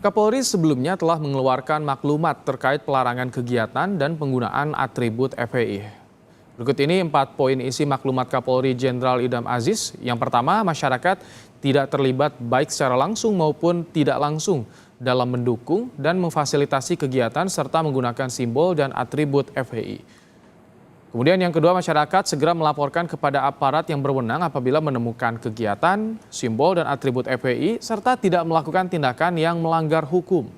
Kapolri sebelumnya telah mengeluarkan maklumat terkait pelarangan kegiatan dan penggunaan atribut FPI. Berikut ini 4 poin isi maklumat Kapolri Jenderal Idam Aziz. Yang pertama, masyarakat tidak terlibat baik secara langsung maupun tidak langsung dalam mendukung dan memfasilitasi kegiatan serta menggunakan simbol dan atribut FPI. Kemudian yang kedua, masyarakat segera melaporkan kepada aparat yang berwenang apabila menemukan kegiatan, simbol, dan atribut FPI, serta tidak melakukan tindakan yang melanggar hukum.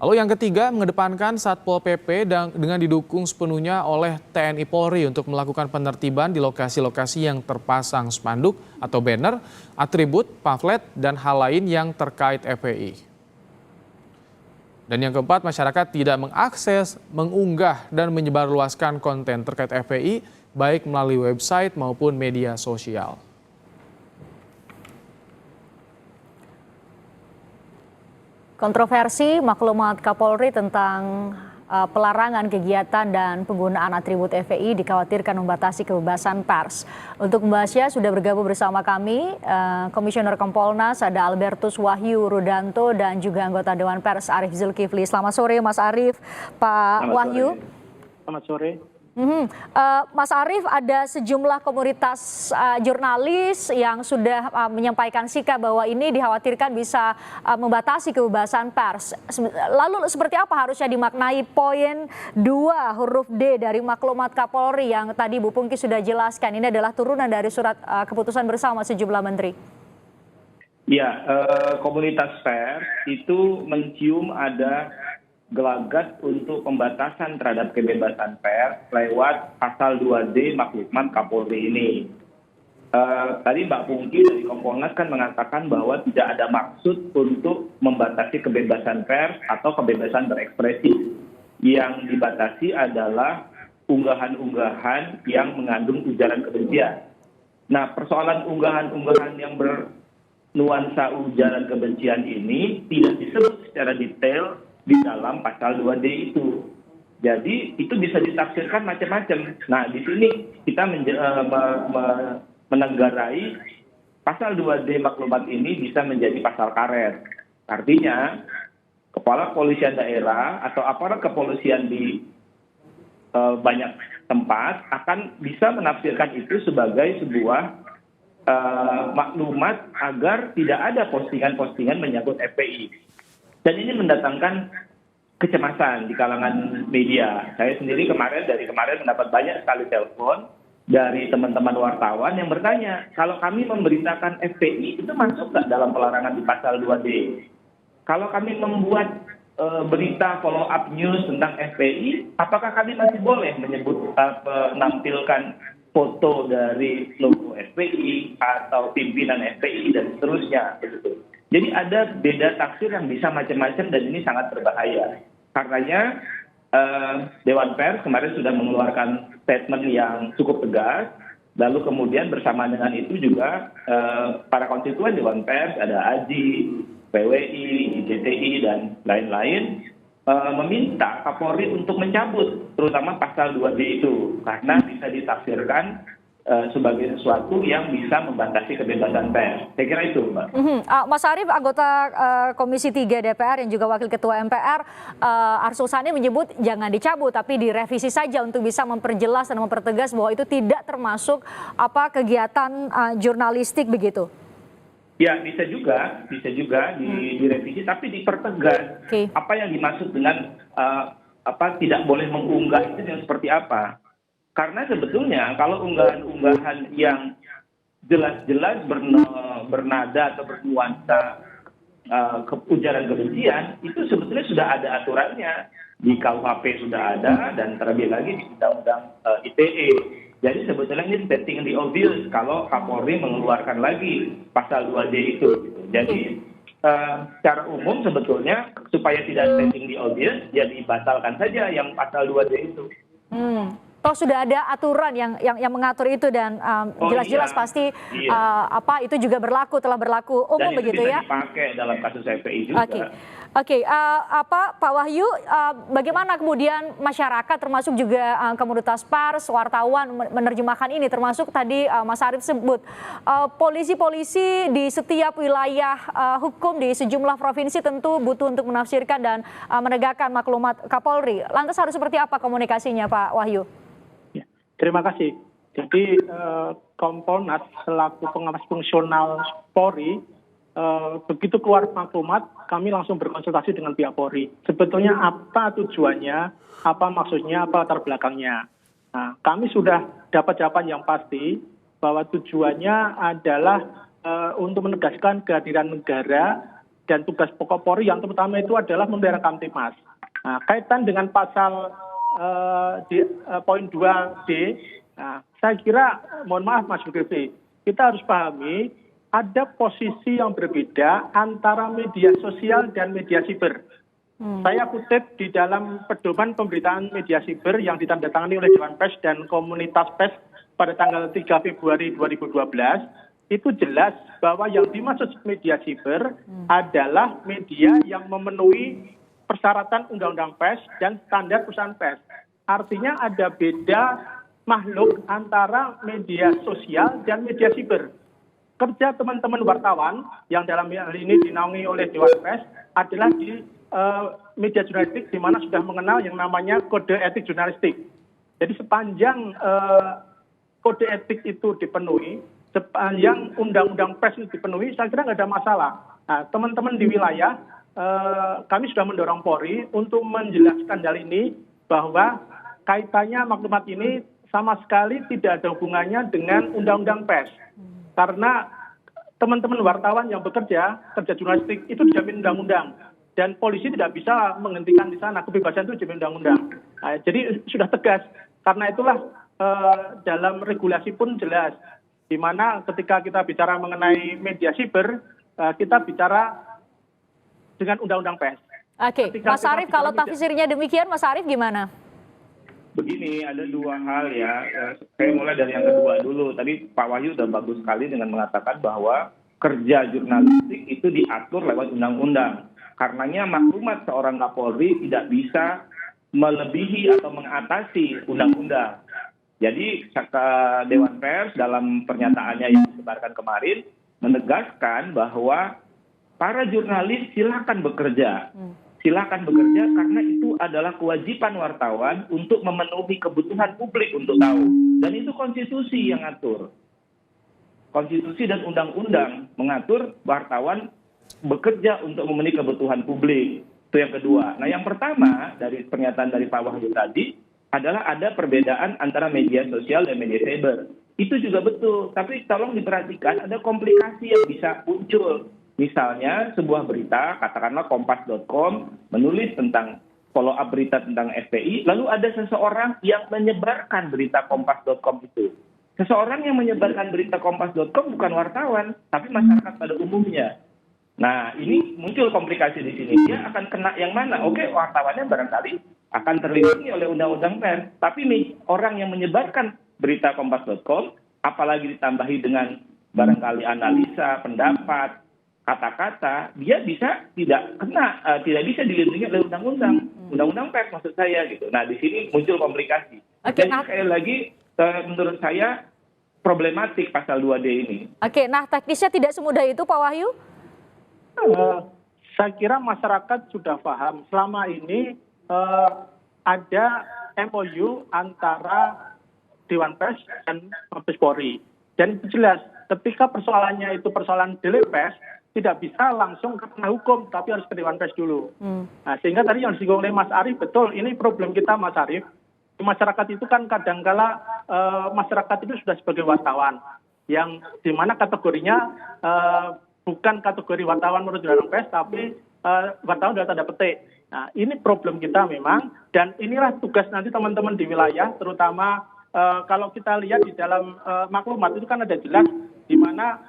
Lalu yang ketiga, mengedepankan Satpol PP dengan didukung sepenuhnya oleh TNI Polri untuk melakukan penertiban di lokasi-lokasi yang terpasang spanduk atau banner, atribut, pamflet, dan hal lain yang terkait FPI. Dan yang keempat, masyarakat tidak mengakses, mengunggah, dan menyebarluaskan konten terkait FPI, baik melalui website maupun media sosial. Kontroversi maklumat Kapolri tentang pelarangan kegiatan dan penggunaan atribut FPI dikhawatirkan membatasi kebebasan pers. Untuk membahasnya sudah bergabung bersama kami Komisioner Kompolnas ada Albertus Wahyu Rudanto dan juga anggota Dewan Pers Arief Zulkifli. Selamat sore Mas Arief, Pak Wahyu. Selamat sore. Mas Arief, ada sejumlah komunitas jurnalis yang sudah menyampaikan sikap bahwa ini dikhawatirkan bisa membatasi kebebasan pers. Lalu seperti apa harusnya dimaknai poin 2 huruf D dari maklumat Kapolri yang tadi Bu Pungki sudah jelaskan? Ini adalah turunan dari surat keputusan bersama sejumlah menteri. Ya, komunitas pers itu mencium ada gelagat untuk pembatasan terhadap kebebasan pers lewat pasal 2D maklumat Kapolri ini. Tadi Mbak Pungki dari Kompolnas kan mengatakan bahwa tidak ada maksud untuk membatasi kebebasan pers atau kebebasan berekspresi. Yang dibatasi adalah unggahan-unggahan yang mengandung ujaran kebencian. Nah, persoalan unggahan-unggahan yang bernuansa ujaran kebencian ini tidak disebut secara detail di dalam pasal 2D itu. Jadi itu bisa ditafsirkan macam-macam. Nah, di sini kita menenggarai pasal 2D maklumat ini bisa menjadi pasal karet. Artinya, kepala kepolisian daerah atau aparat kepolisian di banyak tempat akan bisa menafsirkan itu sebagai sebuah maklumat agar tidak ada postingan-postingan menyangkut FPI. Dan ini mendatangkan kecemasan di kalangan media. Saya sendiri dari kemarin mendapat banyak sekali telepon dari teman-teman wartawan yang bertanya, kalau kami memberitakan FPI itu masuk nggak dalam pelarangan di pasal 2D? Kalau kami membuat berita follow up news tentang FPI, apakah kami masih boleh menampilkan foto dari logo FPI atau pimpinan FPI dan seterusnya? Jadi ada beda tafsir yang bisa macam-macam dan ini sangat berbahaya. Karenanya Dewan Pers kemarin sudah mengeluarkan statement yang cukup tegas. Lalu kemudian bersama dengan itu juga para konstituen Dewan Pers, ada AJI, PWI, IJTI, dan lain-lain meminta Kapolri untuk mencabut terutama pasal 2D itu. Karena bisa ditafsirkan sebagai sesuatu yang bisa membatasi kebebasan pers. Saya kira itu, Mbak. Mas Arief, anggota Komisi 3 DPR yang juga Wakil Ketua MPR, Arsul Sani menyebut jangan dicabut, tapi direvisi saja untuk bisa memperjelas dan mempertegas bahwa itu tidak termasuk kegiatan jurnalistik begitu. Ya, bisa juga direvisi, tapi dipertegas. Okay. Apa yang dimaksud dengan tidak boleh mengunggah itu yang seperti apa? Karena sebetulnya kalau unggahan-unggahan yang jelas-jelas bernada atau bernuansa ujaran kebencian, itu sebetulnya sudah ada aturannya. Di KUHP sudah ada dan terlebih lagi di Undang-Undang ITE. Jadi sebetulnya ini stating the obvious kalau Kapolri mengeluarkan lagi pasal 2D itu. Jadi secara umum sebetulnya supaya tidak stating the obvious, ya dibatalkan saja yang pasal 2D itu. Toh sudah ada aturan yang mengatur itu dan jelas-jelas pasti itu juga telah berlaku umum Dan itu begitu bisa ya. dipakai dalam kasus FPI juga. Oke, Pak Wahyu, bagaimana kemudian masyarakat termasuk juga komunitas pers, wartawan menerjemahkan ini, termasuk tadi Mas Arief sebut polisi-polisi di setiap wilayah hukum di sejumlah provinsi tentu butuh untuk menafsirkan dan menegakkan maklumat Kapolri. Lantas harus seperti apa komunikasinya, Pak Wahyu? Ya, terima kasih. Jadi Kompolnas selaku pengawas fungsional Polri, begitu keluar maklumat, kami langsung berkonsultasi dengan pihak Polri. Sebetulnya apa tujuannya, apa maksudnya, apa latar belakangnya. Nah, kami sudah dapat jawaban yang pasti bahwa tujuannya adalah untuk menegaskan kehadiran negara dan tugas pokok Polri yang terutama itu adalah memelihara Kamtipmas. Nah, kaitan dengan pasal poin 2D, nah, saya kira, mohon maaf Mas Zulkifli, kita harus pahami ada posisi yang berbeda antara media sosial dan media siber. Saya kutip di dalam pedoman pemberitaan media siber yang ditandatangani oleh Dewan Pers dan Komunitas Pers pada tanggal 3 Februari 2012, itu jelas bahwa yang dimaksud media siber adalah media yang memenuhi persyaratan Undang-Undang Pers dan standar perusahaan pers. Artinya ada beda makhluk antara media sosial dan media siber. Kerja teman-teman wartawan yang dalam hal ini dinaungi oleh Dewan Pers adalah di media jurnalistik, di mana sudah mengenal yang namanya kode etik jurnalistik. Jadi sepanjang kode etik itu dipenuhi, sepanjang undang-undang pers itu dipenuhi, saya kira nggak ada masalah. Nah, teman-teman di wilayah, kami sudah mendorong Polri untuk menjelaskan hal ini bahwa kaitannya maklumat ini sama sekali tidak ada hubungannya dengan undang-undang pers. Karena teman-teman wartawan yang bekerja, kerja jurnalistik itu dijamin undang-undang. Dan polisi tidak bisa menghentikan di sana, kebebasan itu dijamin undang-undang. Nah, jadi sudah tegas. Karena itulah dalam regulasi pun jelas. Di mana ketika kita bicara mengenai media siber, kita bicara dengan undang-undang pers. Oke, Mas Arief, kalau tafsirnya demikian, Mas Arief gimana? Begini, ada dua hal ya. Saya mulai dari yang kedua dulu. Tadi Pak Wahyu sudah bagus sekali dengan mengatakan bahwa kerja jurnalistik itu diatur lewat undang-undang. Karenanya maklumat seorang Kapolri tidak bisa melebihi atau mengatasi undang-undang. Jadi Dewan Pers dalam pernyataannya yang disebarkan kemarin menegaskan bahwa para jurnalis silakan bekerja. Silakan bekerja karena itu adalah kewajiban wartawan untuk memenuhi kebutuhan publik untuk tahu. Dan itu konstitusi yang ngatur. Konstitusi dan undang-undang mengatur wartawan bekerja untuk memenuhi kebutuhan publik. Itu yang kedua. Nah, yang pertama dari pernyataan dari Pak Wahyu tadi adalah ada perbedaan antara media sosial dan media cyber. Itu juga betul. Tapi tolong diperhatikan ada komplikasi yang bisa muncul. Misalnya sebuah berita, katakanlah kompas.com, menulis tentang follow up berita tentang FPI, lalu ada seseorang yang menyebarkan berita kompas.com itu. Seseorang yang menyebarkan berita kompas.com bukan wartawan, tapi masyarakat pada umumnya. Nah, ini muncul komplikasi di sini. Dia akan kena yang mana? Oke, wartawannya barangkali akan terlindungi oleh undang-undang pers. Tapi orang yang menyebarkan berita kompas.com, apalagi ditambahi dengan barangkali analisa, pendapat, kata-kata, dia bisa tidak bisa dilindungi oleh undang-undang pers maksud saya gitu. Nah, di sini muncul komplikasi. Dan sekali lagi menurut saya problematik pasal 2D ini. Oke, nah teknisnya tidak semudah itu Pak Wahyu? Saya kira masyarakat sudah paham. Selama ini ada MOU antara Dewan Pers dan Mabes Polri. Dan itu jelas, ketika persoalannya itu persoalan delik pers, tidak bisa langsung ke ranah hukum, tapi harus ke Dewan Pers dulu. Nah, sehingga tadi yang disinggung oleh Mas Arief, betul, ini problem kita Mas Arief. Di masyarakat itu kan kadangkala masyarakat itu sudah sebagai wartawan, yang dimana kategorinya bukan kategori wartawan menurut Dewan Pers, tapi wartawan dalam tanda petik. Nah, ini problem kita memang, dan inilah tugas nanti teman-teman di wilayah, terutama kalau kita lihat di dalam maklumat itu kan ada jelas di mana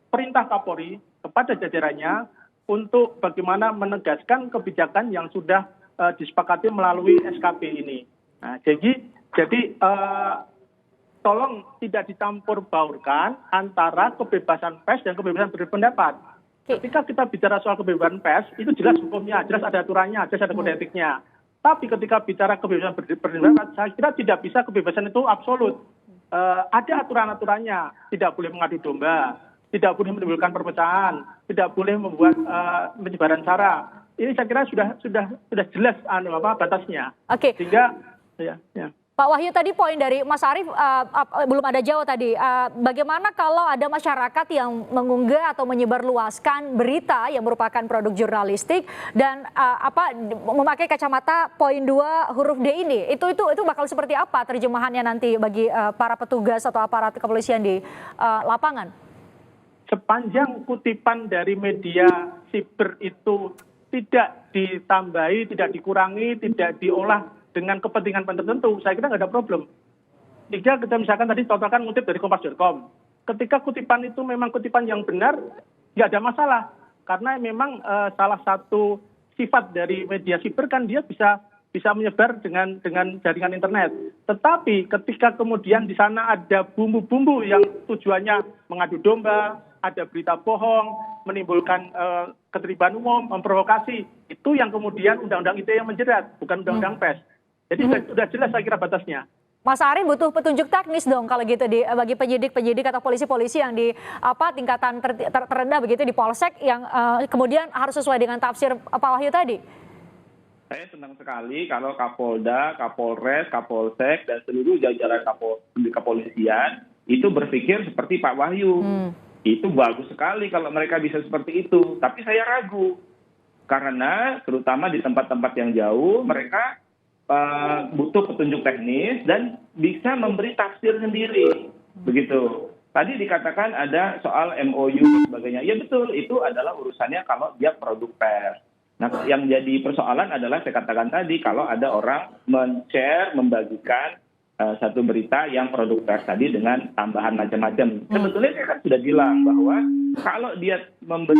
perintah Kapolri kepada jajarannya untuk bagaimana menegaskan kebijakan yang sudah disepakati melalui SKP ini. Nah, jadi tolong tidak dicampur baurkan antara kebebasan pers dan kebebasan berpendapat. Ketika kita bicara soal kebebasan pers, itu jelas hukumnya, jelas ada aturannya, jelas ada kode etiknya. Tapi ketika bicara kebebasan berpendapat, saya kira tidak bisa kebebasan itu absolut. Ada aturan-aturannya, tidak boleh mengadu domba, tidak boleh menimbulkan perpecahan, tidak boleh membuat penyebaran sara. Ini saya kira sudah jelas batasnya. Oke. Sehingga ya. Pak Wahyu, tadi poin dari Mas Arief belum ada jawab tadi. Bagaimana kalau ada masyarakat yang mengunggah atau menyebarluaskan berita yang merupakan produk jurnalistik dan memakai kacamata poin 2 huruf D ini? Itu bakal seperti apa terjemahannya nanti bagi para petugas atau aparat kepolisian di lapangan? Sepanjang kutipan dari media siber itu tidak ditambahi, tidak dikurangi, tidak diolah dengan kepentingan tertentu, saya kira nggak ada problem. Jika kita misalkan tadi contohkan ngutip dari Kompas.com, ketika kutipan itu memang kutipan yang benar, nggak ada masalah. Karena memang salah satu sifat dari media siber kan dia bisa menyebar dengan jaringan internet. Tetapi ketika kemudian di sana ada bumbu-bumbu yang tujuannya mengadu domba, ada berita bohong, menimbulkan keterlibatan umum, memprovokasi, itu yang kemudian undang-undang ITE yang menjerat, bukan undang-undang pers. Jadi sudah jelas saya kira batasnya. Mas Arief butuh petunjuk teknis dong kalau gitu bagi penyidik atau polisi-polisi yang di tingkatan terendah begitu di Polsek yang kemudian harus sesuai dengan tafsir Pak Wahyu tadi. Saya senang sekali kalau Kapolda, Kapolres, Kapolsek dan seluruh jajaran kepolisian itu berpikir seperti Pak Wahyu. Itu bagus sekali kalau mereka bisa seperti itu. Tapi saya ragu karena terutama di tempat-tempat yang jauh mereka butuh petunjuk teknis dan bisa memberi tafsir sendiri, begitu. Tadi dikatakan ada soal MOU dan sebagainya. Ya betul, itu adalah urusannya kalau dia produk pers. Nah, yang jadi persoalan adalah saya katakan tadi kalau ada orang men-share, membagikan satu berita yang produk pers tadi dengan tambahan macam-macam. Sebetulnya saya kan sudah bilang bahwa kalau dia memberi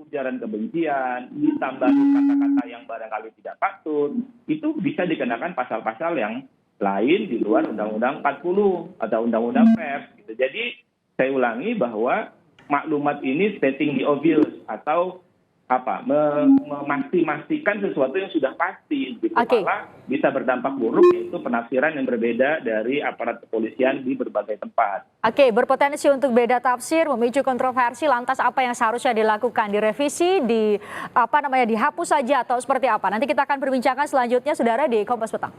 ujaran kebencian, ditambah kata-kata yang barangkali tidak patut, itu bisa dikenakan pasal-pasal yang lain di luar Undang-Undang 40 atau Undang-Undang pers. Gitu. Jadi saya ulangi bahwa maklumat ini stating the obvious atau memastikan sesuatu yang sudah pasti, gitu. Malah bisa berdampak buruk, yaitu penafsiran yang berbeda dari aparat kepolisian di berbagai tempat. Berpotensi untuk beda tafsir, memicu kontroversi. Lantas apa yang seharusnya dilakukan? Direvisi, dihapus saja atau seperti apa? Nanti kita akan berbincangkan selanjutnya, saudara, di Kompas Petang.